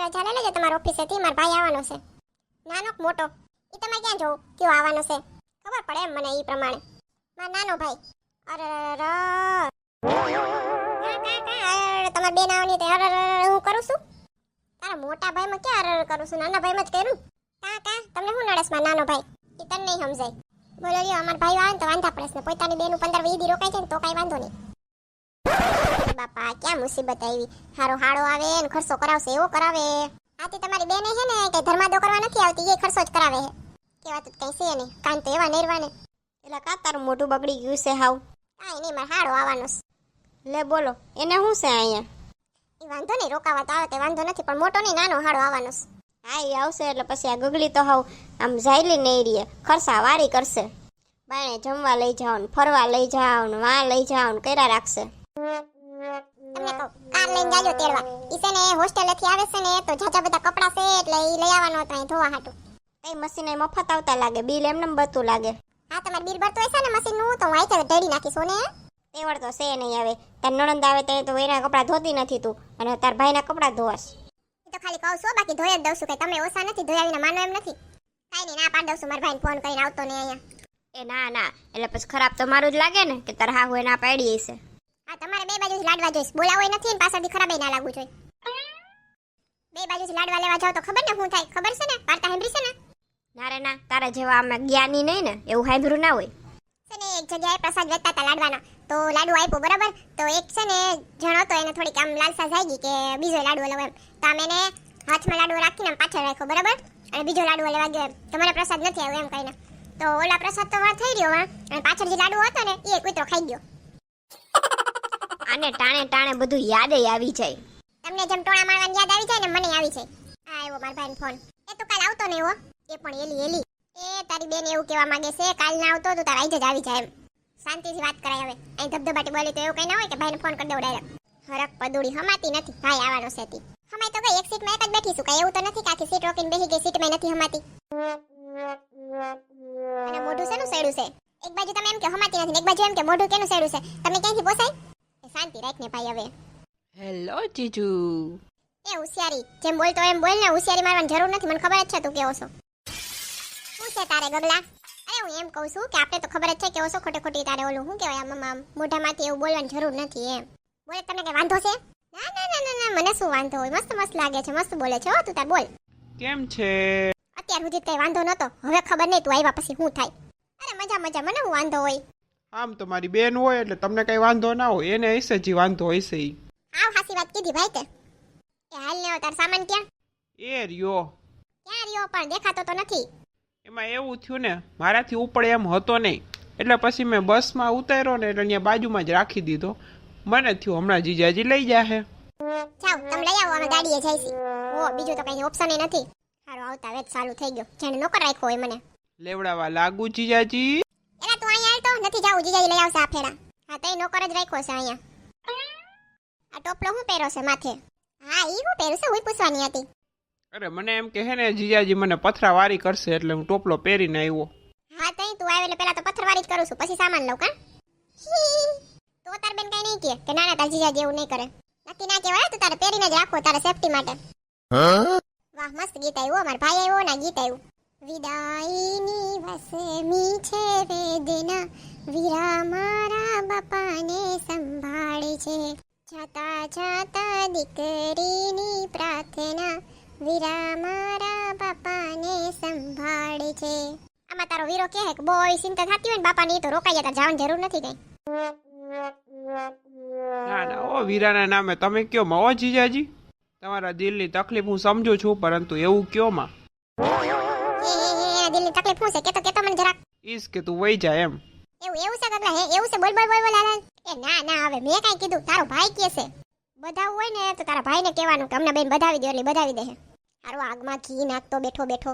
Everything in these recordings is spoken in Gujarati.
રજા લઈ લેજો તમારા ઓફિસેથી, મારા ભાઈ આવવાનો છે. નાનો કે મોટો એ તમે ક્યાં જોવો કયો આવવાનો છે? ખબર પડે એમ મને એ પ્રમાણે. મારો નાનો ભાઈ. અરે તમારે બેન આવવાની તો હું કરું છું? તારા મોટા ભાઈમાં ક્યાં અરર કરું છું? નાના ભાઈમાં જ કર્યું. કા તમને શું નડસ માં નાનો ભાઈ? એ તને નહીં સમજાય. બોલો લ્યો, અમારા ભાઈ આવે ને તો વાંધા પડે ને, પોતાની બેનું 15-20 દી રોકાય છે ને તો કઈ વાંધો નહીં. બાપા ક્યાં મુસીબત આવી. હારો હાડો આવે ને ખર્ચો કરાવશે એવો કરાવે. આથી તમારી બેને છે ને કઈ ધર્માદો કરવા નથી આવતી, એ ખર્ચો જ કરાવે છે. કેવાતું કઈ છે નહીં, કાન તો એવા નેરવાને. એટલે કા તારું મોઢું બગડી ગયું છે હાવ? કાંઈ નહીં, મારે હાડો આવવાનો છે. લે બોલો, એને શું છે અહીંયા? એ વાંધો નહીં, રોકાવા તો આવે તે વાંધો નથી, પણ મોટો નહીં નાનો હાડો આવવાનો છે. હા એ આવશે એટલે પછી આ ગગલી તો હાવ આમ ઝાયલી નહીં રહે, ખર્ચા વારી કરશે. બાણે જમવા લઈ જાઓ ને ફરવા લઈ જાઓ ને વાં લઈ જાઓ ને કર્યા રાખશે. તમને કહું, કાર લઈને જાજો તેડવા. ઈ છે ને હોસ્ટેલેથી આવે છે ને તો જાજા બધા કપડાં છે એટલે ઈ લઈ આવવાનો હતો અહીં ધોવા હાટું. કઈ મશીન મફત આવતા લાગે, બિલ એમને બતું લાગે. હા તમારે બિલ ભરતું હશે ને મશીનનું તો હું આઈ છે ઢેડી નાખીશું ને. તેવડ તો છે નહીં આવે. તાર નણંદ આવે તો એના કપડાં ધોતી નથી તું, અને તાર ભાઈના કપડાં ધોવાશ. એ તો ખાલી કહું છું, બાકી ધોઈ જ દઉં છું. કે તમે ઓછા નથી ધોયાવીને માનો એમ નથી. કાંઈ નહીં, ના પાડ દઉં છું. મારા ભાઈને ફોન કરીને આવતો ને અહીંયા. એ ના એટલે પછી ખરાબ તો મારું જ લાગે ને કે તાર હા હોય ના પાડી હશે. હા તમારે બે બાજુ લાડવા જોઈશ, બોલાવો નથી ને પાછળથી ખરાબે ના લાગવું જોઈએ. બે બાજુથી લાડવા લેવા જાવ તો ખબર ને શું થાય? ખબર છે ને? વાર્તા સાંભળી છે ને? ના રે ના, તારા જેવા અમે જ્ઞાની નહીં ને, એવું સાંભળ્યું ના હોય. છે ને એક જગ્યાએ પ્રસાદ વેચતા હતા લાડવાના, તો લાડુ આપ્યો બરાબર. તો એક છે ને જણ હતો, એને થોડીક આમ લાલસા જાગી કે બીજો લાડુ લેવો એમ. તો આમ એને હાથમાં લાડુ રાખીને આમ પાછળ રાખ્યો બરાબર, અને બીજો લાડુ લેવા ગયો એમ. તો મને પ્રસાદ નથી આવ્યો એમ કહીને. તો ઓલા પ્રસાદ તો વાર થઈ રહ્યો અને પાછળ જે લાડુ હતો ને એ કૂતરો ખાઈ ગયો. આને ટાણે બધું યાદે આવી જાય. તમને જેમ ટોણા મારવાની યાદ આવી જાય ને મને આવી જાય. હા આવ્યો મારા ભાઈનો ફોન. એ તો કાલ આવતો ને એવો, એ પણ એલી એ તારી બેન એવું કહેવા માંગે છે કાલ ના આવતો તો તારા આઈ જ આવી જાય એમ. શાંતિથી વાત કરાય હવે. અહીં ધબધબાટી બોલી તો એવું કઈ ના હોય કે ભાઈને ફોન કરી દઉં ડાયરેક્ટ. હરક પદુડી હમાતી નથી, ભાઈ આવવાનો છે તી. હમાય તો ગઈ, એક સીટમાં એક જ બેઠીશું. કાંઈ એવું તો નથી કે આખી સીટ રોકીને બેસી ગઈ, સીટમાં નથી હમાતી. અને મોઢું શેનું સેડું છે? એક બાજુ તમે એમ કે હમાતી નથી, એક બાજુ એમ કે મોઢું કેનું સેડું છે? તમને ક્યાંથી પોસાય? એ શાંતિ રાખને ભાઈ હવે. હેલો જીજુ. એ હોશિયારી જેમ બોલતો એમ બોલ ને, હોશિયારી મારવાની જરૂર નથી, મને ખબર જ છે તું કેવો છો. શું છે તારે ગગલા? અરે હું એમ કહું છું કે આપણે તો ખબર જ છે કેવો છો, ખોટી તારે ઓલું શું કહેવાય આમ મોઢામાંથી એવું બોલવાની જરૂર નથી એમ. બોલે તમને કઈ વાંધો છે? ના મને શું વાંધો હોય, મસ્ત લાગે છે, મસ્ત બોલે છે હો તું. તાર બોલ કેમ છે? અત્યાર સુધી કઈ વાંધો નતો, હવે ખબર નહીં તું આવ્યા પછી શું થાય. અરે મજા મને શું વાંધો હોય? આમ તમારી બેન હોય એટલે તમને કઈ વાંધો ના હોય, એને હશે જ વાંધો હશે ઈ. આવ હાસી વાત કીધી ભાઈ તે. એ હાલ ને તાર સામાન ક્યાં? એ રહ્યો. ક્યાં રહ્યો પણ દેખાતો તો નથી. એમાં એવું થયું ને, મારાથી ઉપડે એમ હતો નહીં, એટલે પછી મેં બસમાં ઉતાર્યો ને એટલે અહીંયા બાજુમાં જ રાખી દીધો. મને થયું હમણાં જીજાજી લઈ જાહે. જાવ તમે લઈ આવો, અમે ગાડીએ જઈશી. ઓ બીજું તો કઈ ઓપ્શન નથી. હારો આવતા વેત ચાલુ થઈ ગયો, જેને નોકર રાખ્યો હોય મને લેવડાવા લાગુ જીજાજી. એલા તું અહીંયા આવતો નથી, જાવ જીજાજી લઈ આવશે આ ફેરા. હા તઈ નોકર જ રાખ્યો છે અહીંયા. આ ટોપલો હું પહેરો છે માથે? હા ઈ હું પહેરું છે, હું પૂછવાની હતી. અરે મને એમ કે હે ને જીજાજી મને પથરાવારી કરશે એટલે હું ટોપલો પહેરીને આવ્યો. હા તઈ તું આવે એટલે પેલા તો પથ્થરવારી જ કરું છું, પછી સામાન લઉં કા. તો તાર બેન કઈ નહીં કે ના તાર જીજાજી એવું નહીં કરે. નક્કી ના કહેવાય, તું તારે પહેરીને જ રાખો તારે સેફટી માટે. વાહ મસ્ત ગીત આવ્યું, અમાર ભાઈ આવ્યો ના ગીત આવ્યું. વિદાઈની વસમી છે વેદના, વીરા મારા બાપાને સંભાળે છે. જાતા દીકરીની પ્રાર્થના, વીરા મારા બાપાને સંભાળે છે. આમાં તારો વીરો કહે કે બોય ચિંતા થતી હોય ને બાપાની તો રોકાઈ જતા, જવાની જરૂર નથી કઈ. ના ઓ વીરાના નામે તમે કયો માં ઓ જીજાજી, તમારા દિલની તકલીફ હું સમજુ છું, પરંતુ એવું કયો માં. દિલની તકલીફ શું છે? કેતો મને જરાક. ઈસ કે તું વઈ જા એમ. એવું છે ગગલા? હે એવું છે? બોલ લાલા. એ ના હવે મેં કઈ કીધું, તારો ભાઈ કે છે બધાવું હોય ને તો તારા ભાઈને કહેવાનું કે અમને બેન બધાવી દે, એટલે બધાવી દે. હારો આગમાં ઘી નાખતો બેઠો.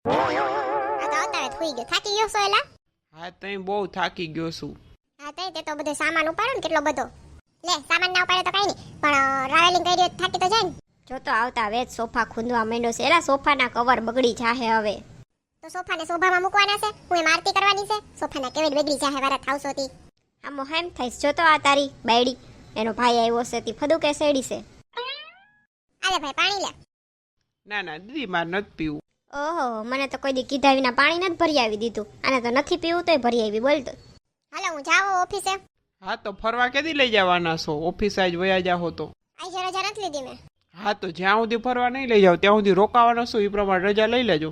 આ તો આવતા થઈ ગયો, થાકી ગયો છો એલા? હા તઈ બહુ થાકી ગયો છું. હા તઈ તે તો બધો સામાન ઉપાડ્યો ને કેટલો બધો. લે સામાન ના ઉપાડે તો કઈ નહીં, પણ ટ્રાવેલિંગ કરી થાકી તો જાય ને. જો તો આવતા વેત સોફા ખૂંદવા માંડ્યો છે. એલા સોફાના કવર બગડી જાહે હવે. તો સોફાને સોભામાં મૂકવાના છે, હું એમ આરતી કરવાની છે. સોફાના કેવી બગડી જાહે વારા થાવસો તી. આમ હેમ થઈશ. જો તો આ તારી બાયડી એનો ભાઈ આવ્યો છે તી ફદુ કે સેડી છે. આલે ભાઈ પાણી લે. ના દીદી મારે નથી પીવું. ઓહો, મને તો કોઈ દી કીધા વિના પાણી નથી ભરી આવી દીધું. આને તો નથી પીવું તોય ભરી આવી. બોલ તો. હાલો હું જાઉં ઓફિસે. હા તો ફરવા ક્યાંથી લઈ જવાના છો? ઓફિસ આજ વયા જાઓ તો. આજે રજા નથી લીધી મેં. હા તો જ્યાં સુધી ફરવા નહીં લઈ જાઓ ત્યાં સુધી રોકાવાનો છો, એ પ્રમાણે રજા લઈ લેજો.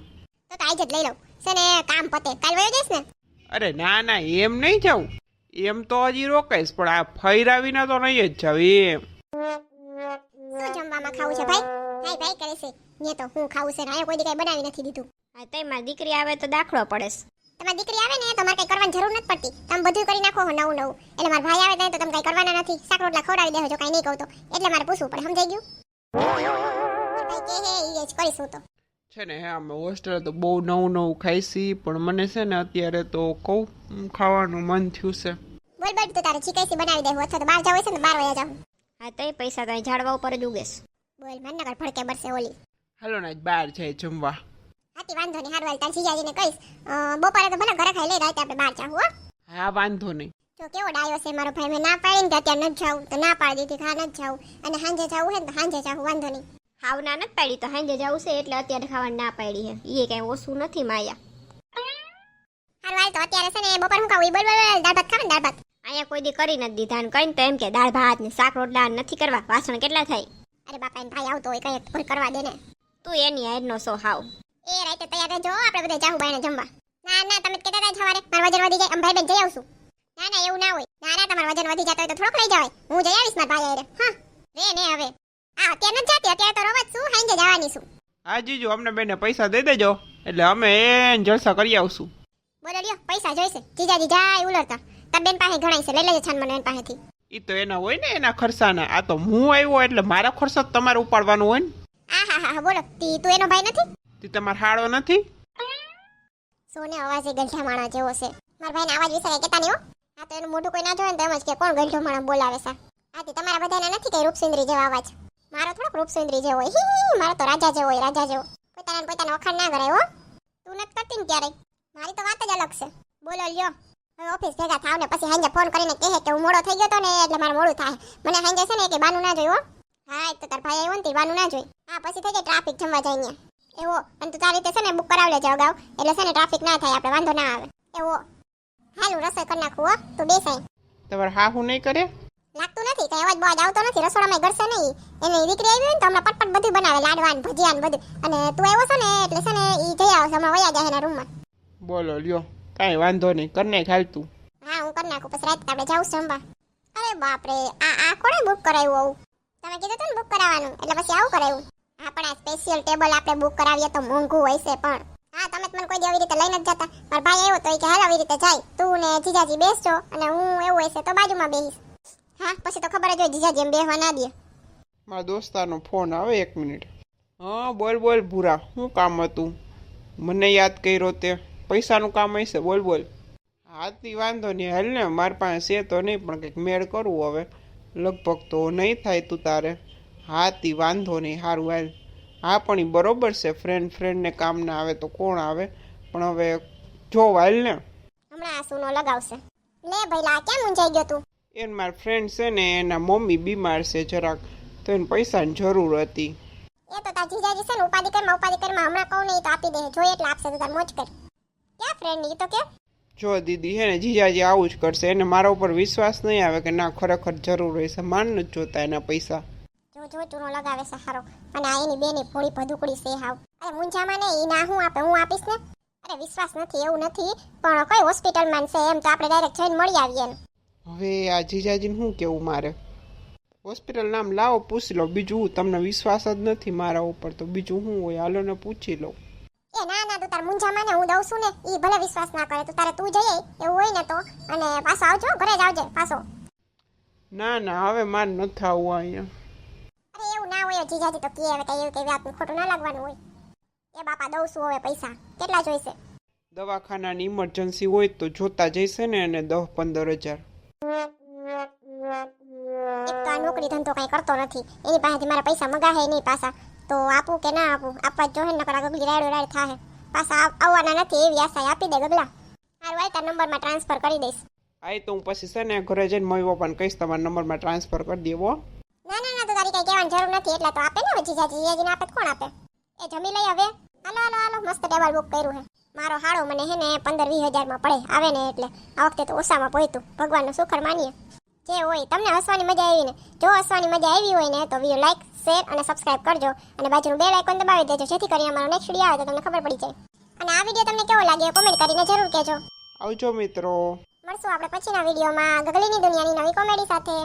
તો આજે જ લઈ લઉં છે ને, કામ પતે કાલ વયો જઈશ ને. અરે ના એમ નહીં જાઉં, એમ તો હજી રોકાઈશ, પણ આ ફૈરાવીને તો નહીં જ જાવ એમ. શું જમવામાં ખાવું છે ભાઈ? ભાઈ કરે છે ને, તો હું ખાવું છે ને, અહીંયા કોઈ દી કઈ બનાવી નથી દીધું. હા તઈ મારી દીકરી આવે તો દાખલો પડેસ. તમારી દીકરી આવે ને તો મારે કઈ કરવાની જરૂર નથી પડતી. તમે બધું કરી નાખો નવું એટલે મારા ભાઈ આવે તો તમે કઈ કરવાના નથી. શાક રોટલા ખવડાવી દેજો, કઈ નહીં કહું તો. એટલે મારે પૂછવું પડે, સમજાઈ ગયું? ભાઈ કે હે ઈ જ કરીશું તો. છે ને હે અમે હોસ્ટેલ તો બહુ નવું ખાઈશી, પણ મને છે ને અત્યારે તો કહું ખાવાનું મન થયું છે. બોલ તો તારે ચીકાઈસી બનાવી દેવું, અથવા તો બહાર જાવ છે ને 12 વાગ્યા જાવ. હા તઈ પૈસા તો અહીં ઝાડવા ઉપર જ ઉગેશ. બોલ મનનગર ફડકે બરસે ઓલી. હાલો ને આજ બહાર જાય જમવા. હાથી વાંધો નહીં, હારવાલ તાર જીજાજીને કહીશ બપોરે તો ભલે ઘરે ખાઈ લઈ, રાતે આપણે બહાર જાવ હો. હા વાંધો નહીં. જો કેવો ડાયો છે મારો ભાઈ, મેં ના પાડી ને અત્યારે નથી જાવું તો ના પાડી દીધી, હા નથી જાવું, અને સાંજે જાવું હે ને તો સાંજે જાવું, વાંધો નહીં. હાવ ના નથી પાડી તો હાંજે જવું છે એટલે અત્યારે ખાવાની ના પાડી હે. એ કઈ ઓછું નથી માયા. હારવાલ તો અત્યારે છે ને બપોર હું ખાવું ઈ બોલ દાળ ભાત ખાવ ને, દાળ ભાત. અહીંયા કોઈ દી કરી નથી દીધા, ને કઈ તો એમ કે દાળ ભાત ને શાક રોટલા નથી કરવા, વાસણ કેટલા થાય. અરે બાપા એને ભાઈ આવતો હોય કઈ ભૂલ કરવા દે ને. તું એની હારનો સો હાવ. એ રાતે તૈયાર રહેજો, આપણે બધા જાવું બાયણે જમવા. ના તમે કહેતા હતા સવારે મારું વજન વધી જાય, ભાઈ બેન જઈ આવશું. ના એવું ના હોય. ના તમારું વજન વધી જતો હોય તો થોડોક લઈ જવાય, હું જઈ આવીશ મારા ભાઈ હારે. હા રે ને હવે આ અત્યારે નથી જાતી, અત્યારે તો રવા છું, હાંજે જવાની છું. હા જીજુ અમને બેને પૈસા દઈ દેજો એટલે અમે એને જલસા કરી આવશું. બોલો લ્યો પૈસા જોઈશે, જીજાજી જાય ઉલરતા. તાર બેન પાસે ઘણાય છે, લઈ લેજે છાન મને એન પાસેથી. એ તો એના હોય ને એના ખર્ચાના, આ તો હું આવ્યો એટલે મારા ખર્ચા તમારે ઉપાડવાનું હોય ને. હા બોલો તું એનો ભાઈ નથી? તે તમારે હાડો નથી? સોને અવાજ એ ગંઠા માણા જેવો છે. મારા ભાઈને અવાજ વિશે કઈ કહેતા નહીં હો. આ તો એનું મોઢું કોઈ ના જોવે ને તો એમ જ કે કોણ ગંઠો માણા બોલાવે છે. આથી તમારા બધાના નથી કઈ રૂપસુંદરી જેવો અવાજ. મારો થોડોક રૂપસુંદરી જેવો હોય, મારો તો રાજા જેવો હોય, રાજા જેવો. પોતાના વખાણ ના કરાય હો. તું નથી કરતી ને ક્યારેય, મારી તો વાત જ અલગ છે. બોલો લ્યો હવે ઓફિસ ભેગા થાવ ને પછી હાંજે ફોન કરીને કહે કે હું મોડો થઈ ગયો તો ને એટલે મારે મોડું થાય. મને હાંજે છે ને કે બાનું ના જોઈ હો. હા તો તાર ભાઈ આવ્યો ને તે બાનું ના જોઈ. હા પછી થઈ જાય ટ્રાફિક જમવા જાય ને એવો, અને તું તારી રીતે છે ને બુક કરાવી લેજો અગાઉ, એટલે છે ને ટ્રાફિક ના થાય, આપણે વાંધો ના આવે એવો. હાલ હું રસોઈ કરી નાખું હો, તું બેસાઈ. તમારે હા હું નહીં કરે? લાગતું નથી કઈ અવાજ બવાજ આવતો નથી, રસોડામાં ગરશે નહીં. એની દીકરી આવી હોય ને તો હમણાં પટપટ બધું બનાવે, લાડવા ને ભજીયા ને બધું. અને તું આવ્યો છો ને એટલે છે ને ઈ જઈ આવશે, હમણાં વયા જાય એના રૂમમાં. બોલો લ્યો કાંઈ વાંધો નહીં, કરને ખાલતું. હા હું કરી નાખું, પછી રાતે આપણે જાઉં જમવા. અરે બાપરે આ કોણે બુક કરાવ્યું આવું? તમે કીધું હતું ને બુક કરાવવાનું, એટલે પછી આવું કરાવ્યું. હા પણ આ સ્પેશિયલ ટેબલ આપણે બુક કરાવીએ તો મોંઘું હોય છે પણ. હા તમે મને કોઈ દી આવી રીતે લઈને જ જતા. મારા ભાઈ આવ્યો તો એ કે હાલ આવી રીતે જાય, તું ને જીજાજી બેસજો અને હું એવું હશે તો બાજુમાં બેહીશ. હા પછી તો ખબર જ હોય જીજાજી એમ બેહવા ના દે. મારા દોસ્તારનો ફોન આવે, 1 મિનિટ. હા બોલ ભૂરા, શું કામ હતું? મને યાદ કર્યો તે પૈસાનું કામ હશે, બોલ. હાથી વાંધો નહીં, હાલ ને મારી પાસે છે તો નહીં પણ કંઈક મેળ કરવું હવે, લગભગ તો નહીં થાય તું તારે. હાથી વાંધો નહીં, સારું હાલ. હા પણ એ બરોબર છે, ફ્રેન્ડને કામ ના આવે તો કોણ આવે, પણ હવે જો હાલ ને. હમણાં આ સૂનો લગાવશે. લે ભઈલા કેમ ઊંઝાઈ ગયો તું? એને મારા ફ્રેન્ડ છે ને એના મમ્મી બીમાર છે જરાક, તો એને પૈસાની જરૂર હતી. એ તો તાર જીજાજી છે ને ઉપાધિકરમાં હમણાં કહું નહીં તો આપી દે, જોઈએ એટલે આપશે તો તાર મોજ કર. ક્યાં ફ્રેન્ડ ની તો કે? જો દીદી હે ને જીજાજી આવું જ કરશે, એને મારા ઉપર વિશ્વાસ નહીં આવે કે ના ખરેખર જરૂર રહેશે, માન નથી જોતા એના પૈસા. જો ચૂનો લગાવે છે હારો, અને આ એની બેની ભોળી ભદુકડી છે હાવ. અરે મુંજામાં ને ઈ ના હું આપે, હું આપીશ ને. અરે વિશ્વાસ નથી એવું નથી, પણ કઈ હોસ્પિટલમાં છે એમ તો આપણે ડાયરેક્ટ જઈને મળી આવીએ ને. હવે આ જીજાજીને શું કેવું મારે? હોસ્પિટલ નામ લાવો પૂછી લો, બીજું તમને વિશ્વાસ જ નથી મારા ઉપર તો બીજું શું હોય, હાલો ને પૂછી લો. એ ના તું તાર મુંજામાં ને હું દઉં છું ને, ઈ ભલે વિશ્વાસ ના કરે તો તારે તું જઈએ એવું હોય ને તો, અને પાછો આવજો ઘરે જ આવજે પાછો. ના હવે માર નથી આવવું અહીંયા. અરે એવું ના હોય જીજાજી તો કહે, હવે કઈ એવું કઈ વાત ખોટું ના લાગવાનું હોય. એ બાપા દઉં છું હવે પૈસા, કેટલા જોઈશે? દવાખાનાની ઇમરજન્સી હોય તો જોતા જઈશે ને એને 10-15 હજાર. એક તો આ નોકરી ધંધો કઈ કરતો નથી, એની પાસેથી મારા પૈસા મગાહે નહીં પાછા, તો આપું કે ના આપું? આપવા જ જોહે, નકર ગગલી રાડ થાહે. પાછા આવવાના નથી એવી આશા આપી દે ગગલા. હારું આય તાર નંબરમાં ટ્રાન્સફર કરી દઈશ. આય તો હું પછી છે ને ઘરે જઈને મમ્મી પપ્પાને કહીશ તમારા નંબરમાં ટ્રાન્સફર કરી દેવો. ના તો તારી કઈ કહેવાની જરૂર નથી, એટલે તો આપે ને જીજાજીને આપે કોણ આપે? એ જમી લઈ હવે. હાલો હાલો હાલો, મસ્ત ટેબલ બુક કર્યું હે. મારો હાડો મને હે ને 15-20 હજારમાં પડે આવે ને એટલે આ વખતે તો ઓછામાં પહોંચ્યું. ભગવાનનું શુકર માનીએ. જે હોય તમને હસવાની મજા આવી ને, જો હસવાની મજા આવી હોય ને તો વિડીયો લાઈક, શેર અને સબસ્ક્રાઇબ કરજો અને બાજુનું બેલ આઇકોન દબાવી દેજો જેથી કરીને અમારો નેક્સ્ટ વિડીયો આવે તો તમને ખબર પડી જાય. અને આ વિડીયો તમને કેવો લાગ્યો કોમેન્ટ કરીને જરૂર કહેજો. આવજો મિત્રો. મળશું આપણે પછીના વિડીયોમાં ગગલીની દુનિયાની નવી કોમેડી સાથે.